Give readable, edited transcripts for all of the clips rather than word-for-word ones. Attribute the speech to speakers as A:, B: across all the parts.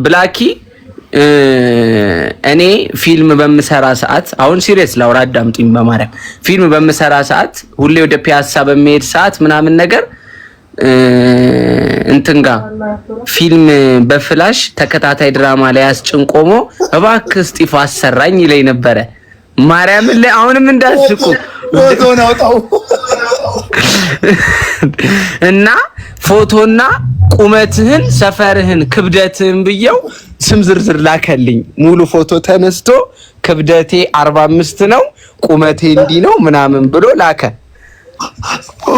A: ብላኪ እኔ ፊልም በምሰራ ሰዓት አሁን ሲሪየስ ላውራ አዳምጡኝ በማርያም ፊልም በምሰራ ሰዓት ሁሌ ወደ ፒያሳ በሚሄድ ሰዓት ምናምን ነገር እንትንጋ ፊልም በፍላሽ ተከታታይ ድራማ ላይ አስጭንቆሞ እባክህ እስጢፋ አሰራኝ ይለኝ ነበረ። ማርያም ላይ አሁንም እንዳስቁ
B: ፎቶን አውጣው
A: እና ፎቶና ቁመትህን ሰፈርህን ክብደትህን ብየው ስም ዝርዝር ላከልኝ። ሙሉ ፎቶ ተነስቶ ክብደቴ 45 ነው ቁመቴ እንዲህ ነው ምናምን ብሎ ላከ።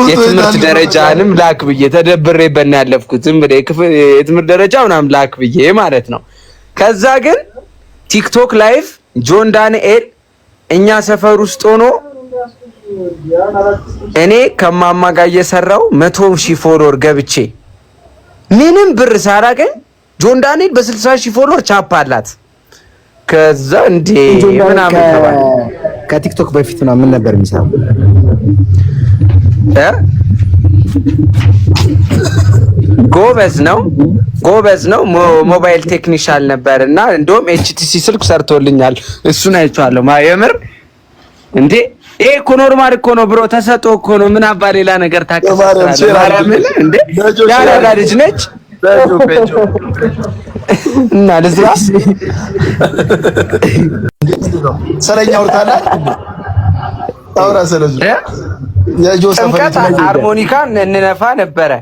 A: የትምህርት ደረጃንም ላክ ብዬ ተደብሬበት ነው ያለፍኩት። ዝም ብለህ የትምህርት ደረጃ ምናምን ላክ ብዬ ማለት ነው። ከዛ ግን ቲክቶክ ላይቭ ጆን ዳንኤል እኛ ሰፈር ውስጥ ሆኖ እኔ ከማማ ጋር እየሰራው 100,000 ፎሎወር ገብቼ ምንም ብር ሳላገኝ ጆን ዳንኤል በ60,000 ፎሎወር ቻፕ አላት። ከዛ እንዴ ምናምን ተባለ።
C: ከቲክቶክ በፊት ነው ምን ነበር የሚሰራው? ጎበዝ ነው ሞባይል ቴክኒሻል ነበርና እንደውም ኤችቲሲ ስልክ ሰርቶልኛል። እሱን አይቼዋለሁ። የምር እንዴ ይሄ እኮ ኖርማል እኮ ነው ብሮ፣ ተሰጦ እኮ ነው። ምን አባ ሌላ ነገር ታከሳለህ? ማርያም እንዴ ያላላ ልጅ ነች እና ለዝራስ
B: ሰለኛ ወርታላ አውራ ሰለዙ የጆሰፍ
A: ሃርሞኒካ እንነፋ ነበረ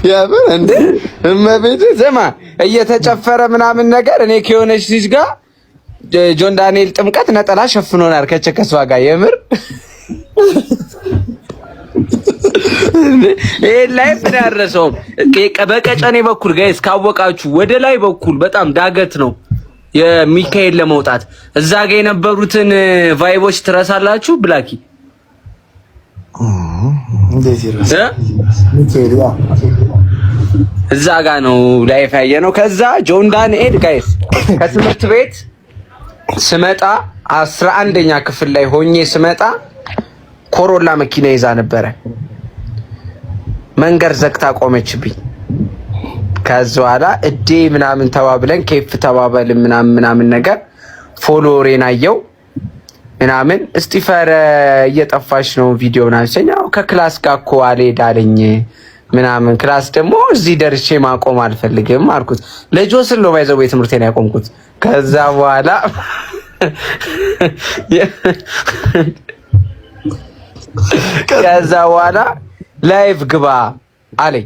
A: ያበረ እንዴ እመቤቴ ዘማ እየተጨፈረ ምናምን ነገር እኔ ከሆነች ልጅ ጋር ጆን ዳንኤል ጥምቀት ነጠላ ሸፍኖናል ከቸከሷ ጋር የምር ይሄ ላይፍ ያረሰው በቀጨኔ በኩል ጋይስ ካወቃችሁ ወደ ላይ በኩል በጣም ዳገት ነው የሚካኤል ለመውጣት እዛ ጋር የነበሩትን ቫይቦች ትረሳላችሁ። ብላኪ
B: እንዴት ይረሳ
A: እዛ ጋር ነው ላይፍ ያየነው። ከዛ ጆን ዳንኤል ጋይስ ከትምህርት ቤት ስመጣ 11ኛ ክፍል ላይ ሆኜ ስመጣ ኮሮላ መኪና ይዛ ነበረ። መንገድ ዘግታ ቆመችብኝ። ከዛ በኋላ እዴ ምናምን ተባብለን ኬፍ ተባበልን ምናምን ነገር ፎሎወሬን አየው ምናምን እስጢፈር እየጠፋሽ ነው ቪዲዮ ናቸኝ። አው ከክላስ ጋር እኮ አልሄዳለኝ ምናምን ክላስ ደግሞ እዚህ ደርሼ ማቆም አልፈልግም አልኩት። ለጆስን ነው ባይዘው የትምህርቴን ያቆምኩት። ከዛ በኋላ ላይቭ ግባ አለኝ።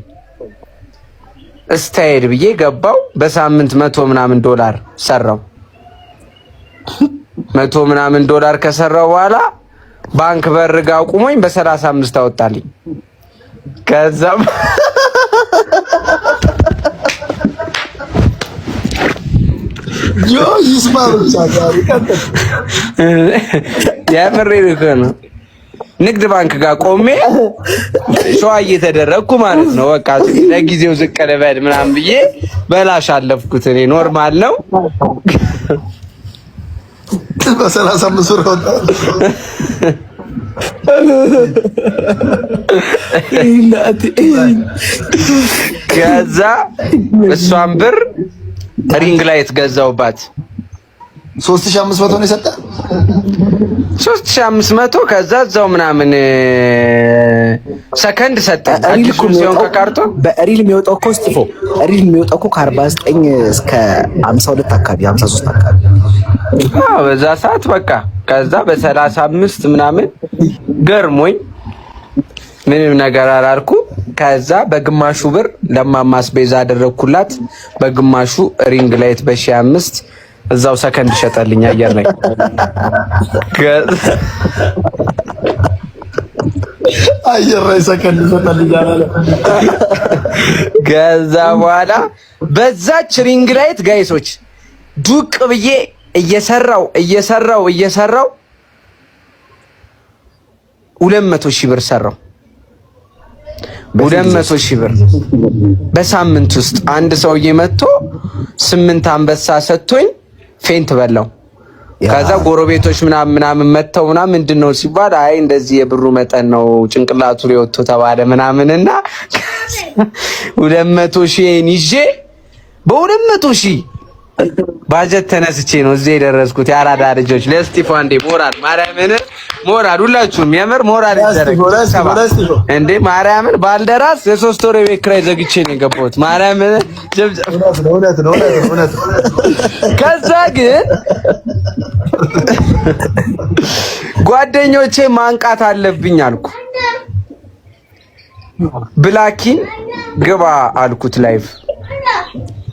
A: ስታይል ብዬ ገባው። በሳምንት $100 ምናምን ሰራው። $100 ምናምን ከሰራው በኋላ ባንክ በርጋ አቁሞኝ በ35 አወጣልኝ። ከዛም የምሬን እኮ ነው። ንግድ ባንክ ጋር ቆሜ ሸዋ እየተደረግኩ ማለት ነው። በቃ ለጊዜው ዝቅ ልበል ምናምን ብዬ በላሽ አለፍኩት። እኔ ኖርማል ነው።
B: በ35 ብር ወጣ።
A: ከዛ እሷን ብር ሪንግ ላይት ገዛውባት
B: 3500 ነው የሰጠ
A: 3500 ከዛ እዛው ምናምን ሰከንድ ሰጠ። አዲሱ ሲሆን ከካርቶን
C: በሪል የሚወጣው እኮ እስጢፎ ሪል የሚወጣው እኮ ከ49 እስከ 52 አካባቢ 53 አካባቢ
A: በዛ ሰዓት በቃ ከዛ በ35 ምናምን ገርሞኝ ምንም ነገር አላልኩ። ከዛ በግማሹ ብር ለማማስ ቤዛ አደረኩላት። በግማሹ ሪንግ ላይት በ5 እዛው ሰከንድ ሸጠልኝ አየር ላይ።
B: አየር ላይ ሰከንድ ሸጠልኝ አለ።
A: ከዛ በኋላ በዛች ሪንግ ላይት ጋይሶች ዱቅ ብዬ እየሰራው 200,000 ብር ሰራው። 200,000 ብር በሳምንት ውስጥ አንድ ሰውዬ መጥቶ 8 አንበሳ ሰጥቶኝ ፌንት በላው።
C: ከዛ ጎረቤቶች ምናምን መተው ምንድነው ሲባል አይ እንደዚህ የብሩ መጠን ነው ጭንቅላቱ ላይ ወጥቶ ተባለ ምናምንና 200,000 ይዤ በ200,000 ባጀት ተነስቼ ነው እዚህ የደረስኩት። የአራዳ ልጆች ለስቲፎ አንዴ ሞራል ማርያምን ሞራል ሁላችሁም የምር ሞራል ይደረግ እንዴ ማርያምን ባልደራስ የ3 ወር የቤት ኪራይ ዘግቼ ነው የገባሁት። ማርያምን እውነት ከዛ ግን ጓደኞቼ ማንቃት አለብኝ አልኩ። ብላኪን ግባ አልኩት ላይቭ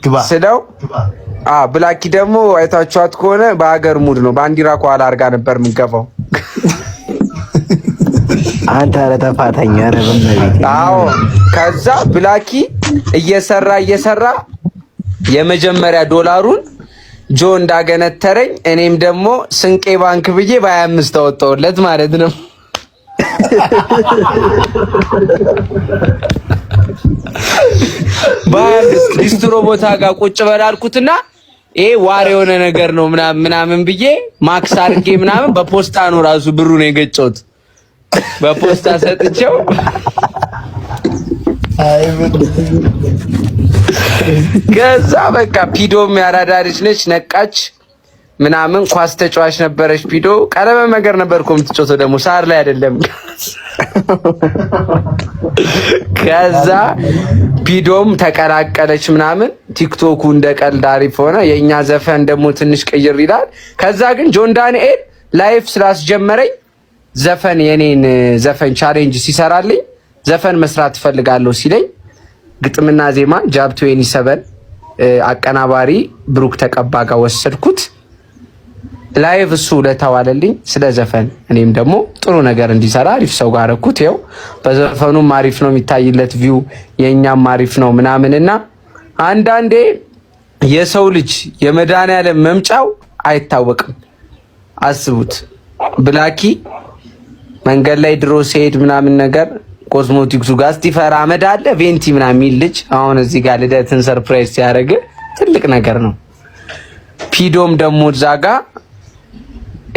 C: ግባ ስለው ብላኪ ደግሞ አይታችኋት ከሆነ በሀገር ሙድ ነው ባንዲራ ከኋላ አድርጋ ነበር የምትገባው።
D: አንተ አረተፋተኛ ነህ በመቤት።
C: አዎ ከዛ ብላኪ እየሰራ የመጀመሪያ ዶላሩን ጆ እንዳገነተረኝ እኔም ደግሞ ስንቄ ባንክ ብዬ በ25 ተወጣውለት ማለት ነው። ሊስትሮ ቦታ ጋር ቁጭ በላልኩትና ይሄ ዋር የሆነ ነገር ነው ምናምን ብዬ ማክስ አድርጌ ምናምን በፖስታ ነው ራሱ ብሩን የገጨሁት። በፖስታ ሰጥቼው ከዛ በቃ ፒዶም ያራዳ ልጅ ነች ነቃች ምናምን ኳስ ተጫዋች ነበረች። ፒዶ ቀለበ ነገር ነበር እኮ የምትጮተው ደግሞ ሳር ላይ አይደለም። ከዛ ፒዶም ተቀላቀለች ምናምን ቲክቶኩ እንደ ቀልድ አሪፍ ሆነ። የኛ ዘፈን ደግሞ ትንሽ ቅይር ይላል። ከዛ ግን ጆን ዳንኤል ላይፍ ስላስጀመረኝ ዘፈን የኔን ዘፈን ቻሌንጅ ሲሰራልኝ ዘፈን መስራት ፈልጋለሁ ሲለኝ ግጥምና ዜማ ጃብ 27 አቀናባሪ ብሩክ ተቀባ ጋር ወሰድኩት። ላይቭ እሱ ለታዋለልኝ ስለ ዘፈን እኔም ደግሞ ጥሩ ነገር እንዲሰራ አሪፍ ሰው ጋር አረኩት። ይኸው በዘፈኑም አሪፍ ነው የሚታይለት ቪው የኛም አሪፍ ነው ምናምንና አንዳንዴ የሰው ልጅ የመድኃኒዓለም መምጫው አይታወቅም። አስቡት ብላኪ መንገድ ላይ ድሮ ሲሄድ ምናምን ነገር ኮስሞቲክሱ ጋር ስቲፈር አመድ አለ ቬንቲ ምናምን የሚል ልጅ አሁን እዚህ ጋር ልደትን ሰርፕራይዝ ሲያደርግ ትልቅ ነገር ነው። ፒዶም ደግሞ ዛጋ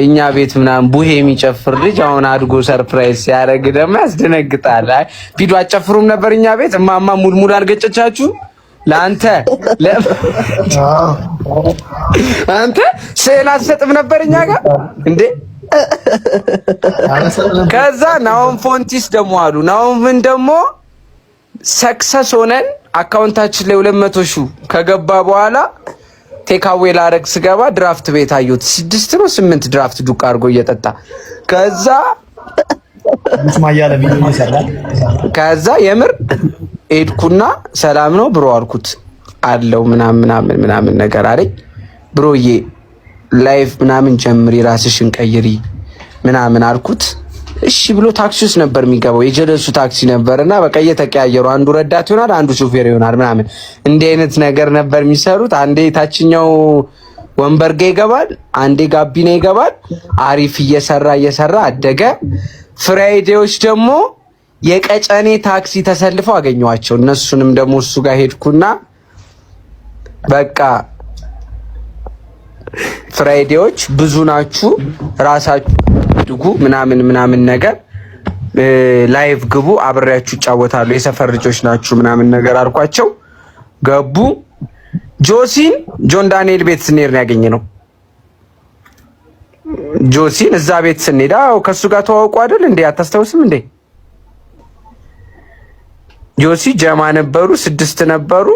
C: እኛ ቤት ምናምን ቡሄ የሚጨፍር ልጅ አሁን አድጎ ሰርፕራይዝ ሲያደርግ ደግሞ ያስደነግጣል። አይ ፒዶ አጨፍሩም ነበር እኛ ቤት እማማ ሙልሙል አልገጨቻችሁ ለአንተ አንተ ስዕል አትሰጥም ነበር እኛ ጋር እንዴ? ከዛ ናውን ፎንቲስ ደግሞ አሉ ናውምን ደግሞ ሰክሰስ ሆነን አካውንታችን ላይ 200,000 ከገባ በኋላ ቴካዌ ላረግ ስገባ ድራፍት ቤት አዩት 6 ነው 8 ድራፍት ዱቅ አድርጎ እየጠጣ ከዛ
B: ማያለ ቪዲዮ ይሰራል።
C: ከዛ የምር ሄድኩና ሰላም ነው ብሮ አልኩት አለው ምናምን ነገር አለኝ። ብሮዬ ላይፍ ምናምን ጀምሪ ራስሽን ቀይሪ ምናምን አልኩት። እሺ ብሎ ታክሲ ውስጥ ነበር የሚገባው የጀለሱ ታክሲ ነበርና በቃ እየተቀያየሩ አንዱ ረዳት ይሆናል አንዱ ሹፌር ይሆናል ምናምን እንዲህ አይነት ነገር ነበር የሚሰሩት። አንዴ ታችኛው ወንበር ጋር ይገባል አንዴ ጋቢና ይገባል። አሪፍ እየሰራ አደገ። ፍራይዴዎች ደግሞ የቀጨኔ ታክሲ ተሰልፈው አገኘዋቸው። እነሱንም ደግሞ እሱ ጋር ሄድኩና በቃ ፍራይዴዎች ብዙ ናችሁ ራሳችሁ ድጉ ምናምን ነገር ላይቭ ግቡ አብሬያችሁ ይጫወታሉ የሰፈር ልጆች ናችሁ ምናምን ነገር አልኳቸው። ገቡ። ጆሲን ጆን ዳንኤል ቤት ስንሄድ ነው ያገኘነው። ጆሲን እዛ ቤት ስንሄድ ከሱ ጋር ተዋውቁ አይደል እንዴ? አታስታውስም እንዴ? ጆሲ ጀማ ነበሩ 6 ነበሩ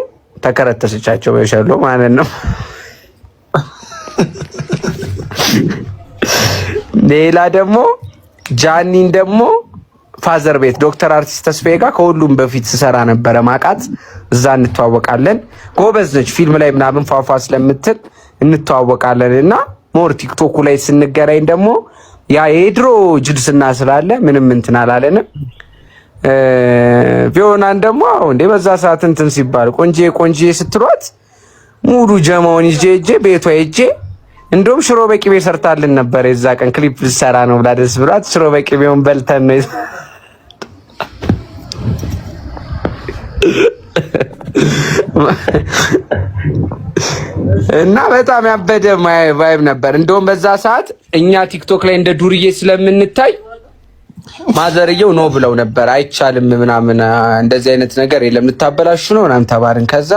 C: ተከረተሰቻቸው በሸሎ ማለት ነው። ሌላ ደግሞ ጃኒን ደግሞ ፋዘር ቤት ዶክተር አርቲስት ተስፋዬ ጋር ከሁሉም በፊት ስሰራ ነበረ ማቃት እዛ እንተዋወቃለን። ጎበዝ ነች ፊልም ላይ ምናምን ፏፏ ስለምትል እንተዋወቃለን እና ሞር ቲክቶኩ ላይ ስንገናኝ ደግሞ ያ የድሮ ጅልስና ስላለ ምንም እንትን አላለንም። ቪዮናን ደግሞ እንዴ በዛ ሰዓት እንትን ሲባል ቆንጆ ስትሏት ሙሉ ጀማውን ይዤ ቤቷ ሄጄ እንደውም ሽሮ በቂቤ ሰርታልን ነበር። የዛ ቀን ክሊፕ ልሰራ ነው ብላ ደስ ብሏት ሽሮ በቂቤውን በልተን ነው
A: እና በጣም ያበደ ቫይብ ነበር። እንደውም በዛ ሰዓት እኛ ቲክቶክ ላይ እንደ ዱርዬ ስለምንታይ ማዘርየው ነው ብለው ነበር። አይቻልም ምናምን እንደዚህ አይነት ነገር የለም ልታበላሹ ነው ምናምን ተባልን። ከዛ